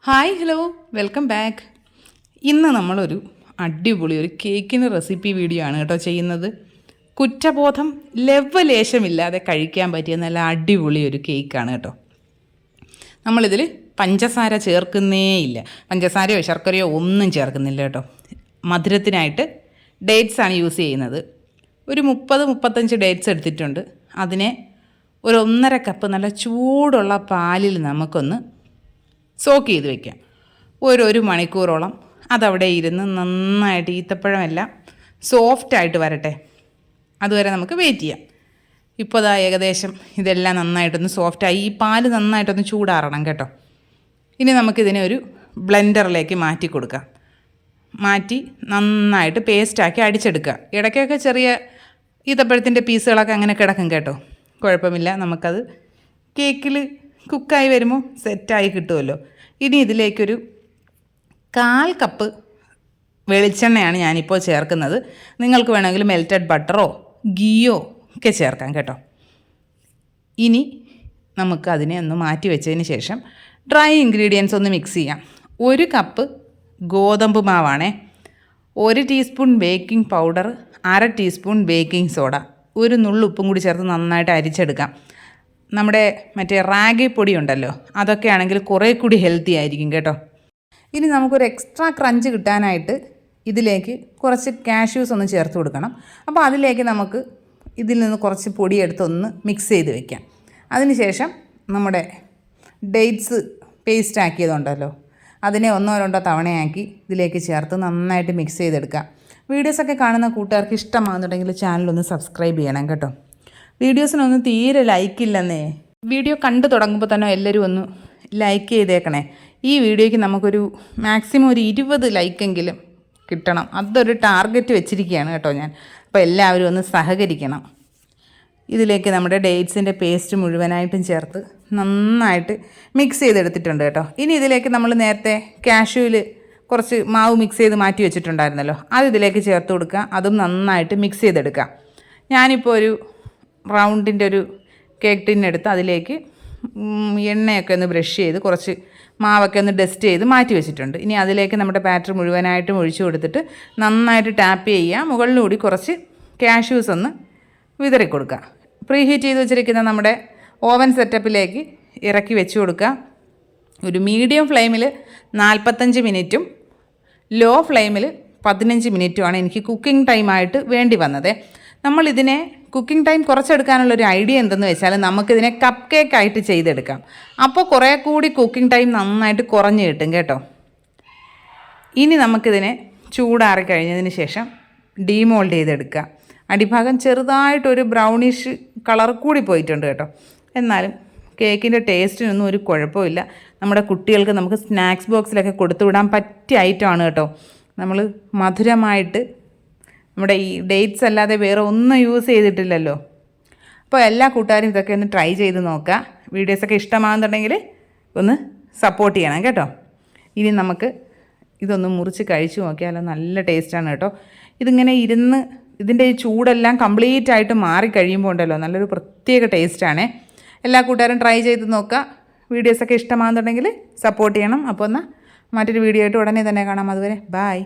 Hi hello welcome back. ഇന്ന് നമ്മളൊരു അടിപൊളി ഒരു കേക്കിന് റെസിപ്പി വീഡിയോ ആണ് കേട്ടോ ചെയ്യുന്നത്. കുറ്റബോധം ലവലേശമില്ലാതെ കഴിക്കാൻ പറ്റിയ നല്ല അടിപൊളി ഒരു കേക്കാണ് കേട്ടോ. നമ്മളിതിൽ പഞ്ചസാര ചേർക്കുന്നേ ഇല്ല, പഞ്ചസാരയോ ശർക്കരയോ ഒന്നും ചേർക്കുന്നില്ല കേട്ടോ. മധുരത്തിനായിട്ട് ഡേറ്റ്സ് ആണ് യൂസ് ചെയ്യുന്നത്. ഒരു 30-35 ഡേറ്റ്സ് എടുത്തിട്ടുണ്ട്. അതിനെ ഒരു 1.5 കപ്പ് നല്ല ചൂടുള്ള പാലിൽ നമുക്കൊന്ന് സോക്ക് ചെയ്ത് വയ്ക്കാം. ഒരു മണിക്കൂറോളം അതവിടെ ഇരുന്ന് നന്നായിട്ട് ഈത്തപ്പഴമെല്ലാം സോഫ്റ്റായിട്ട് വരട്ടെ. അതുവരെ നമുക്ക് വെയിറ്റ് ചെയ്യാം. ഇപ്പോൾ അതാ ഏകദേശം ഇതെല്ലാം നന്നായിട്ടൊന്ന് സോഫ്റ്റായി. ഈ പാല് നന്നായിട്ടൊന്ന് ചൂടാറണം കേട്ടോ. ഇനി നമുക്കിതിനെ ഒരു ബ്ലെൻഡറിലേക്ക് മാറ്റി കൊടുക്കാം. മാറ്റി നന്നായിട്ട് പേസ്റ്റാക്കി അടിച്ചെടുക്കുക. ഇടയ്ക്കൊക്കെ ചെറിയ ഈത്തപ്പഴത്തിൻ്റെ പീസുകളൊക്കെ അങ്ങനെ കിടക്കും കേട്ടോ, കുഴപ്പമില്ല. നമുക്കത് കേക്കിൽ കുക്കായി വരുമ്പോൾ സെറ്റായി കിട്ടുമല്ലോ. ഇനി ഇതിലേക്കൊരു 1/4 കപ്പ് വെളിച്ചെണ്ണയാണ് ഞാനിപ്പോൾ ചേർക്കുന്നത്. നിങ്ങൾക്ക് വേണമെങ്കിൽ മെൽറ്റഡ് ബട്ടറോ ഗീയോ ഒക്കെ ചേർക്കാം കേട്ടോ. ഇനി നമുക്ക് അതിനെ ഒന്ന് മാറ്റി വെച്ചതിന് ശേഷം ഡ്രൈ ഇൻഗ്രീഡിയൻസ് ഒന്ന് മിക്സ് ചെയ്യാം. 1 കപ്പ് ഗോതമ്പ് മാവാണേ, 1 teaspoon baking powder, 1/2 teaspoon baking soda, ഒരു നുള്ളുപ്പും കൂടി ചേർത്ത് നന്നായിട്ട് അരിച്ചെടുക്കാം. നമ്മുടെ മറ്റേ റാഗി പൊടി ഉണ്ടല്ലോ, അതൊക്കെ ആണെങ്കിൽ കുറേ കൂടി ഹെൽത്തി ആയിരിക്കും കേട്ടോ. ഇനി നമുക്കൊരു എക്സ്ട്രാ ക്രഞ്ച് കിട്ടാനായിട്ട് ഇതിലേക്ക് കുറച്ച് കാഷ്യൂസ് ഒന്ന് ചേർത്ത് കൊടുക്കണം. അപ്പോൾ അതിലേക്ക് നമുക്ക് ഇതിൽ നിന്ന് കുറച്ച് പൊടിയെടുത്തൊന്ന് മിക്സ് ചെയ്ത് വയ്ക്കാം. അതിനുശേഷം നമ്മുടെ ഡേറ്റ്സ് പേസ്റ്റ് ആക്കിയതുണ്ടല്ലോ, അതിനെ 1-2 തവണയാക്കി ഇതിലേക്ക് ചേർത്ത് നന്നായിട്ട് മിക്സ് ചെയ്തെടുക്കാം. വീഡിയോസൊക്കെ കാണുന്ന കൂട്ടുകാർക്ക് ഇഷ്ടമാകുന്നുണ്ടെങ്കിൽ ചാനലൊന്ന് സബ്സ്ക്രൈബ് ചെയ്യണം കേട്ടോ. വീഡിയോസിനൊന്നും തീരെ ലൈക്കില്ലെന്നേ. വീഡിയോ കണ്ടു തുടങ്ങുമ്പോൾ തന്നെ എല്ലാവരും ഒന്ന് ലൈക്ക് ചെയ്തേക്കണേ. ഈ വീഡിയോയ്ക്ക് നമുക്കൊരു മാക്സിമം ഒരു 20 ലൈക്കെങ്കിലും കിട്ടണം. അതൊരു ടാർഗറ്റ് വെച്ചിരിക്കുകയാണ് കേട്ടോ ഞാൻ. അപ്പോൾ എല്ലാവരും ഒന്ന് സഹകരിക്കണം. ഇതിലേക്ക് നമ്മുടെ ഡേറ്റ്സിൻ്റെ പേസ്റ്റ് മുഴുവനായിട്ടും ചേർത്ത് നന്നായിട്ട് മിക്സ് ചെയ്തെടുത്തിട്ടുണ്ട് കേട്ടോ. ഇനി ഇതിലേക്ക് നമ്മൾ നേരത്തെ കാഷ്യൂവിൽ കുറച്ച് മാവ് മിക്സ് ചെയ്ത് മാറ്റി വെച്ചിട്ടുണ്ടായിരുന്നല്ലോ, അത് ഇതിലേക്ക് ചേർത്ത് കൊടുക്കുക. അതും നന്നായിട്ട് മിക്സ് ചെയ്തെടുക്കുക. ഞാനിപ്പോൾ ഒരു റൗണ്ടിൻ്റെ ഒരു കേക്ക് ടിന്നെടുത്ത് അതിലേക്ക് എണ്ണയൊക്കെ ഒന്ന് ബ്രഷ് ചെയ്ത് കുറച്ച് മാവൊക്കെ ഒന്ന് ഡസ്റ്റ് ചെയ്ത് മാറ്റി വെച്ചിട്ടുണ്ട്. ഇനി അതിലേക്ക് നമ്മുടെ ബാറ്റർ മുഴുവനായിട്ടും ഒഴിച്ചു കൊടുത്തിട്ട് നന്നായിട്ട് ടാപ്പ് ചെയ്യുക. മുകളിലൂടി കുറച്ച് കാഷ്യൂസ് ഒന്ന് വിതറി കൊടുക്കുക. പ്രീ ഹീറ്റ് ചെയ്ത് വെച്ചിരിക്കുന്ന നമ്മുടെ ഓവൻ സെറ്റപ്പിലേക്ക് ഇറക്കി വെച്ച് കൊടുക്കുക. ഒരു മീഡിയം ഫ്ലെയിമിൽ 45 മിനിറ്റും ലോ ഫ്ലെയിമിൽ 15 മിനിറ്റുമാണ് എനിക്ക് കുക്കിംഗ് ടൈമായിട്ട് വേണ്ടി വന്നത്. നമ്മളിതിനെ കുക്കിംഗ് ടൈം കുറച്ചെടുക്കാനുള്ളൊരു ഐഡിയ എന്തെന്ന് വെച്ചാൽ നമുക്കിതിനെ കപ്പ് കേക്കായിട്ട് ചെയ്തെടുക്കാം. അപ്പോൾ കുറേ കൂടി കുക്കിംഗ് ടൈം നന്നായിട്ട് കുറഞ്ഞ് കിട്ടും കേട്ടോ. ഇനി നമുക്കിതിനെ ചൂടാറി കഴിഞ്ഞതിന് ശേഷം ഡീമോൾഡ് ചെയ്തെടുക്കുക. അടിഭാഗം ചെറുതായിട്ടൊരു ബ്രൗണിഷ് കളർ കൂടി പോയിട്ടുണ്ട് കേട്ടോ. എന്നാലും കേക്കിൻ്റെ ടേസ്റ്റിനൊന്നും ഒരു കുഴപ്പമില്ല. നമ്മുടെ കുട്ടികൾക്ക് നമുക്ക് സ്നാക്സ് ബോക്സിലൊക്കെ കൊടുത്തു വിടാൻ പറ്റിയ ഐറ്റമാണ് കേട്ടോ. നമ്മൾ മധുരമായിട്ട് നമ്മുടെ ഈ ഡേറ്റ്സ് അല്ലാതെ വേറെ ഒന്നും യൂസ് ചെയ്തിട്ടില്ലല്ലോ. അപ്പോൾ എല്ലാ കൂട്ടുകാരും ഇതൊക്കെ ഒന്ന് ട്രൈ ചെയ്ത് നോക്കുക. വീഡിയോസൊക്കെ ഇഷ്ടമാകുന്നുണ്ടെങ്കിൽ ഒന്ന് സപ്പോർട്ട് ചെയ്യണം കേട്ടോ. ഇനി നമുക്ക് ഇതൊന്ന് മുറിച്ച് കഴിച്ച് നോക്കിയാലോ, നല്ല ടേസ്റ്റാണ് കേട്ടോ. ഇതിങ്ങനെ ഇരുന്ന് ഇതിൻ്റെ ഈ ചൂടെല്ലാം കംപ്ലീറ്റ് ആയിട്ട് മാറിക്കഴിയുമ്പോൾ ഉണ്ടല്ലോ, നല്ലൊരു പ്രത്യേക ടേസ്റ്റാണേ. എല്ലാ കൂട്ടുകാരും ട്രൈ ചെയ്ത് നോക്കുക. വീഡിയോസൊക്കെ ഇഷ്ടമാകുന്നുണ്ടെങ്കിൽ സപ്പോർട്ട് ചെയ്യണം. അപ്പോൾ എന്നാൽ മറ്റൊരു വീഡിയോ ആയിട്ട് ഉടനെ തന്നെ കാണാം. അതുവരെ ബായ്.